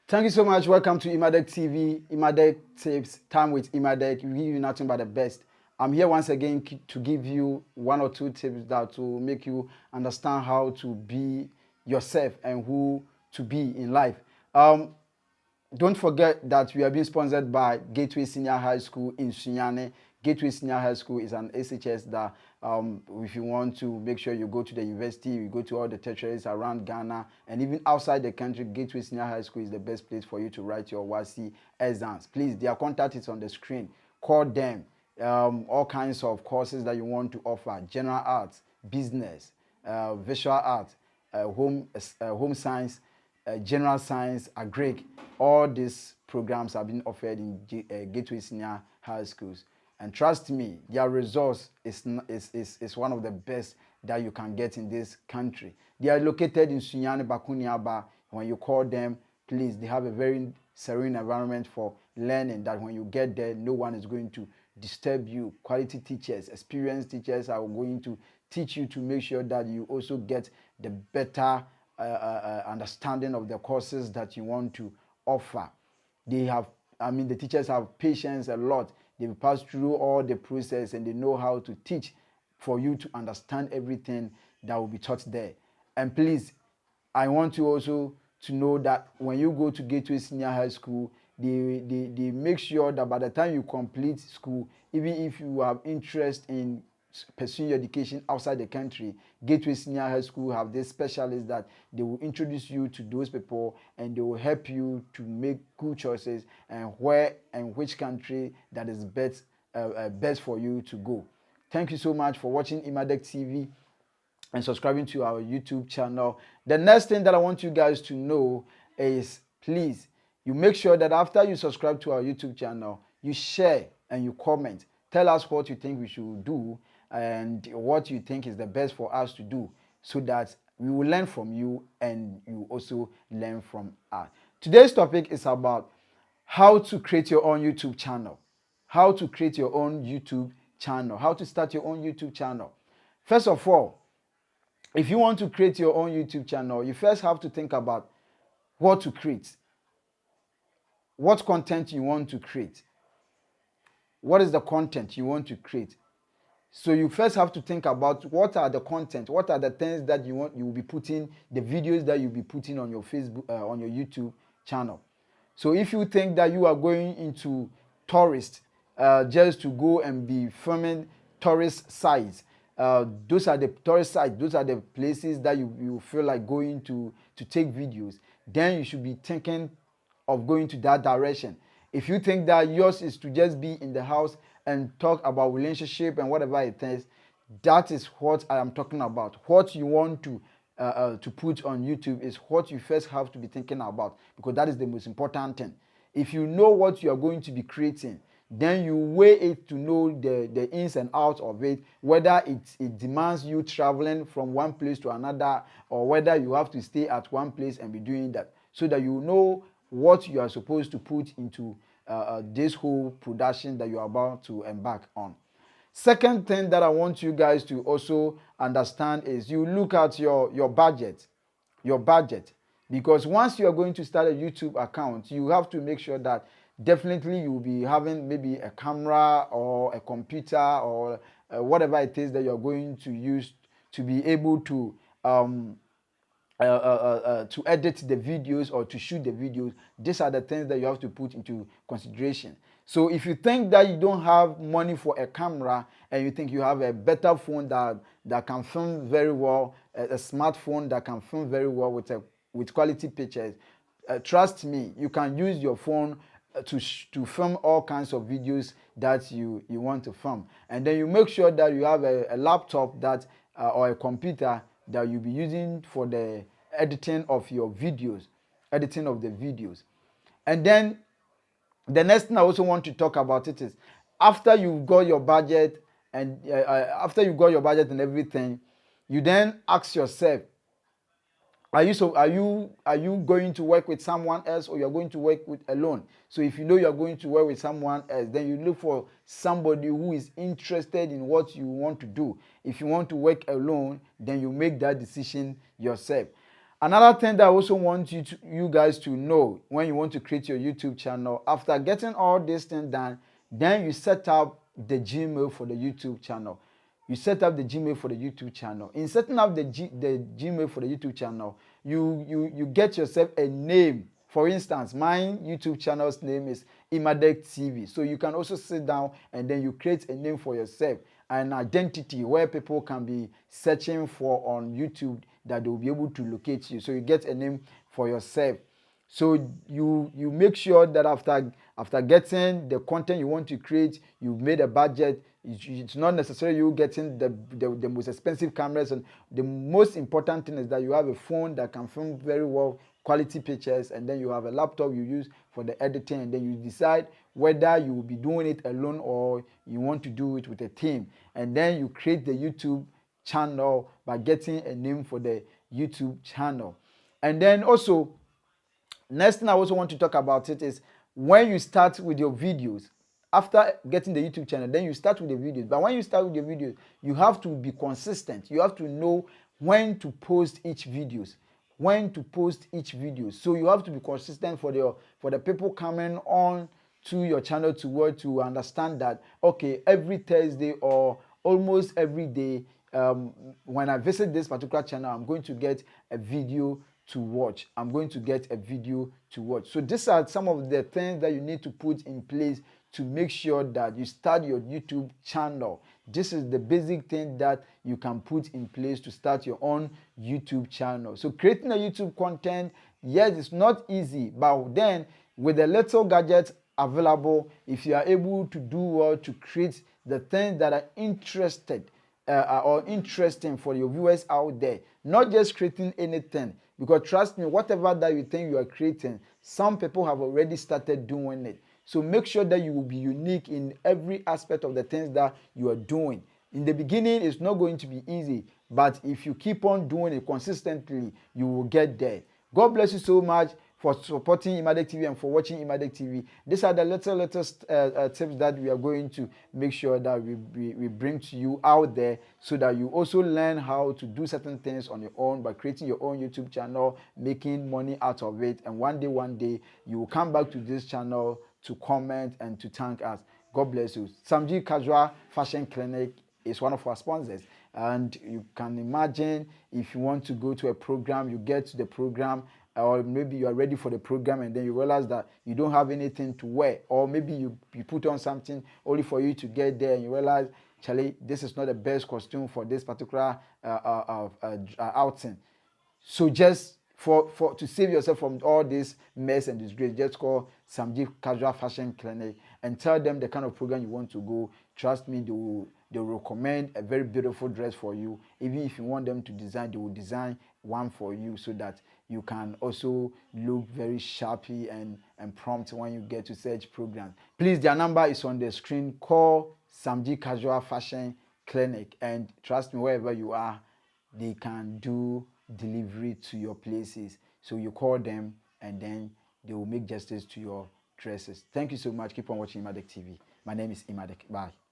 Thank you so much. Welcome to Emadek TV. Emadek Tips, time with Emadek. We give you nothing but the best. I'm here once again to give you one or two tips that will make you understand how to be yourself and who to be in life. Don't forget that we are being sponsored by Gateway Senior High School in Sunyane. Gateway Senior High School is an SHS that if you want to make sure you go to the university, you go to all the tertiaries around Ghana and even outside the country, Gateway Senior High School is the best place for you to write your WASI exams. Please, their contact is on the screen. Call them. All kinds of courses that you want to offer: general arts, business, visual arts, home science, general science, agric. All these programs have been offered in Gateway Senior High Schools. And trust me, their resource is one of the best that you can get in this country. They are located in Sunyane, Bakuniaba. When you call them, please, they have a very serene environment for learning, that when you get there, no one is going to disturb you. Quality teachers, experienced teachers are going to teach you to make sure that you also get the better understanding of the courses that you want to offer. The teachers have patience a lot. They've passed through all the process and they know how to teach for you to understand everything that will be taught there. And please, I want you also to know that when you go to Gateway Senior High School, they make sure that by the time you complete school, even if you have interest in pursuing your education outside the country, Gateway Senior High School have this specialists that they will introduce you to those people and they will help you to make good choices and where and which country that is best for you to go. Thank you so much for watching Emadek TV and subscribing to our YouTube channel. The next thing that I want you guys to know is, please, you make sure that after you subscribe to our YouTube channel, you share and you comment. Tell us what you think we should do and what you think is the best for us to do, so that we will learn from you and you also learn from us. Today's topic is about how to create your own YouTube channel. How to create your own YouTube channel. How to start your own YouTube channel. First of all, if you want to create your own YouTube channel, you first have to think about what to create. What content you want to create. What is the content you want to create? So you first have to think about what are the content, what are the things that you will be putting, the videos that you'll be putting on your Facebook, on your YouTube channel. So if you think that you are going into tourist, just to go and be filming tourist sites, those are the tourist sites, those are the places that you feel like going to take videos, then you should be thinking of going to that direction. If you think that yours is to just be in the house and talk about relationship and whatever it is, that is what I am talking about. What you want to put on YouTube is what you first have to be thinking about, because that is the most important thing. If you know what you are going to be creating, then you weigh it to know the ins and outs of it, whether it demands you traveling from one place to another, or whether you have to stay at one place and be doing that, so that you know what you are supposed to put into this whole production that you are about to embark on. Second thing that I want you guys to also understand is you look at your budget. Because once you are going to start a YouTube account, you have to make sure that definitely you will be having maybe a camera or a computer or whatever it is that you're going to use to be able to edit the videos or to shoot the videos. These are the things that you have to put into consideration. So if you think that you don't have money for a camera and you think you have a better phone that can film very well, a smartphone that can film very well with quality pictures, trust me, you can use your phone to film all kinds of videos that you want to film. And then you make sure that you have a laptop that or a computer that you'll be using for the editing of your videos, editing of the videos. And then the next thing I also want to talk about it is, after you've got your budget and everything, you then ask yourself, are you going to work with someone else, or you're going to work with alone? So if you know you're going to work with someone else, then you look for somebody who is interested in what you want to do. If you want to work alone, then you make that decision yourself. Another thing that I also want you guys to know when you want to create your YouTube channel, after getting all these things done, then you set up the Gmail for the YouTube channel. You set up the Gmail for the YouTube channel. In setting up the Gmail for the YouTube channel, you get yourself a name. For instance, my YouTube channel's name is Emadek TV. So you can also sit down and then you create a name for yourself, an identity where people can be searching for on YouTube, that they will be able to locate you. So you get a name for yourself. So you make sure that after getting the content you want to create, you've made a budget. It's not necessarily you getting the most expensive cameras. And the most important thing is that you have a phone that can film very well quality pictures, and then you have a laptop you use for the editing, and then you decide whether you will be doing it alone or you want to do it with a team. And then you create the YouTube channel by getting a name for the YouTube channel. And then also, next thing I also want to talk about it is when you start with your videos. After getting the YouTube channel, then you start with the videos. But when you start with the videos, you have to be consistent. You have to know when to post each videos. When to post each video. So you have to be consistent for the people coming on to your channel to understand that, okay, every Thursday or almost every day, when I visit this particular channel, I'm going to get a video to watch. I'm going to get a video to watch. So these are some of the things that you need to put in place to make sure that you start your YouTube channel. This is the basic thing that you can put in place to start your own YouTube channel. So creating a YouTube content, yes, it's not easy, but then with the little gadgets available, if you are able to do well to create the things that are interesting for your viewers out there, not just creating anything, because trust me, whatever that you think you are creating, some people have already started doing it. So make sure that you will be unique in every aspect of the things that you are doing. In the beginning, it's not going to be easy, but if you keep on doing it consistently, you will get there. God bless you so much for supporting Emadek TV and for watching Emadek TV. These are the little tips that we are going to make sure that we bring to you out there, so that you also learn how to do certain things on your own by creating your own YouTube channel, making money out of it. And one day, you will come back to this channel to comment and to thank us. God bless you. Samji Casual Fashion Clinic is one of our sponsors. And you can imagine, if you want to go to a program, you get to the program, or maybe you are ready for the program and then you realize that you don't have anything to wear, or maybe you put on something only for you to get there and you realize, Charlie, this is not the best costume for this particular outing. So just to save yourself from all this mess and disgrace, just call Samji Casual Fashion Clinic and tell them the kind of program you want to go. Trust me, they will recommend a very beautiful dress for you. Even if you want them to design, they will design one for you, so that you can also look very sharpy and prompt when you get to such programs. Please, their number is on the screen. Call Samji Casual Fashion Clinic, and trust me, wherever you are, they can do delivery to your places. So you call them and then they will make justice to your dresses. Thank you so much. Keep on watching Emadek TV. My name is Emadek. Bye.